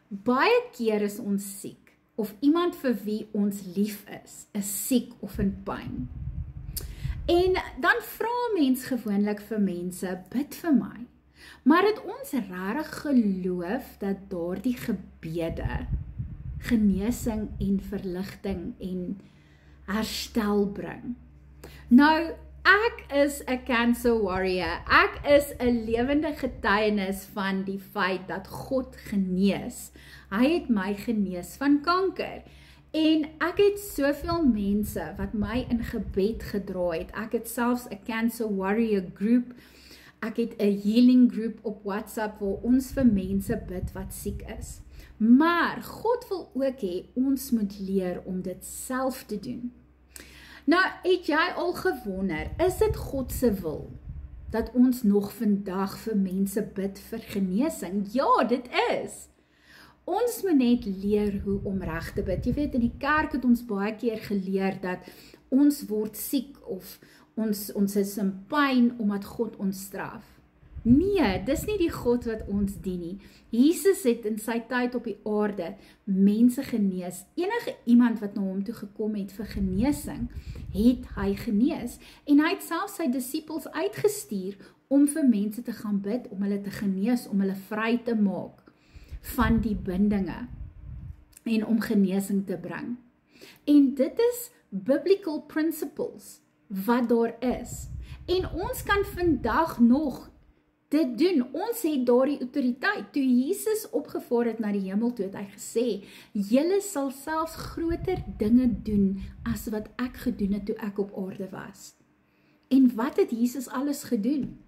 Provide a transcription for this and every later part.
Baie keer is ons siek, of iemand vir wie ons lief is siek of in pyn. En dan vra mens gewoonlik vir mense, bid vir my. Maar het ons regtig geloof dat daardie gebede genesing en verligting en herstel bring? Nou, ek is 'n cancer warrior. Ek is 'n lewende getuienis van die feit dat God genees. Hy het my genees van kanker. En ek het soveel mense wat my in gebed gedra het. Ek het selfs 'n cancer warrior groep. Ek het 'n healing groep op WhatsApp waar ons vir mense bid wat siek is. Maar God wil ook hê ons moet leer om dit self te doen. Nou, het jy al gewonder, is dit God se wil dat ons nog vandag vir mense bid vir genesing? Ja, dit is. Ons moet net leer hoe om reg te bid. Jy weet, in die kerk het ons baie keer geleer dat ons word siek of ons is in pyn omdat God ons straf. Nee, dis nie die God wat ons dien nie. Jesus het in sy tyd op die aarde mense genees. Enige iemand wat na hom toe gekom het vir genesing, het hy genees. En hy het selfs sy disippels uitgestuur om vir mense te gaan bid, om hulle te genees, om hulle vry te maak van die bindinge en om genesing te bring. En dit is biblical principles wat daar is. En ons kan vandag nog dit doen. Ons het daardie autoriteit. Toe Jesus opgevaar het na die hemel toe, het hy gesê, julle sal selfs groter dinge doen as wat ek gedoen het toe ek op aarde was. En wat het Jesus alles gedoen?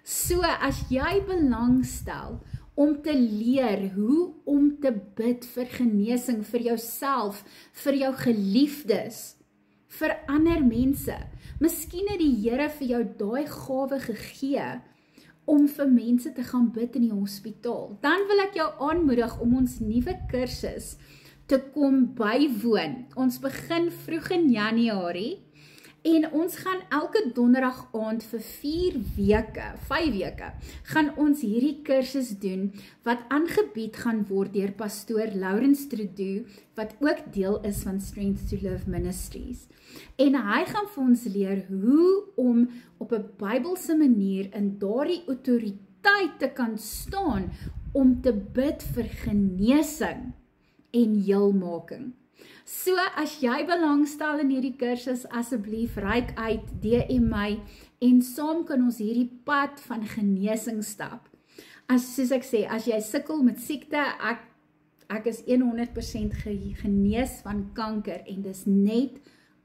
So, as jy belangstel om te leer hoe om te bid vir genesing, vir jouself, vir jou geliefdes, vir ander mense. Miskien het die Here vir jou daai gawe gegee om vir mense te gaan bid in die hospitaal. Dan wil ek jou aanmoedig om ons nuwe kursus te kom bywoon. Ons begin vroeg in Januarie en ons gaan elke donderdag aand vir 5 weke, gaan ons hierdie kursus doen wat aangebied gaan word deur pastoor Laurens Trudeau, wat ook deel is van Strength to Live Ministries. En hy gaan vir ons leer hoe om op 'n Bybelse manier in daardie autoriteit te kan staan om te bid vir genesing en heelmaking. So, as jy belangstel in hierdie kursus, asseblief reik uit, DM my, en saam kan ons hierdie pad van genesing stap. Soos ek sê, as jy sukkel met siekte, ek is 100% genees van kanker, en dis net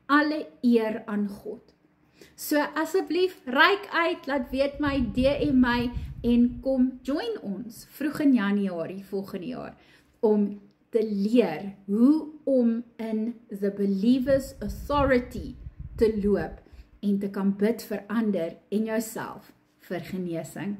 alle eer aan God. So, asseblief reik uit, laat weet my, DM my, en kom join ons, vroeg in Januarie volgende jaar, om te leer hoe om in the believer's authority te loop en te kan bid vir ander en jouself vir genesing.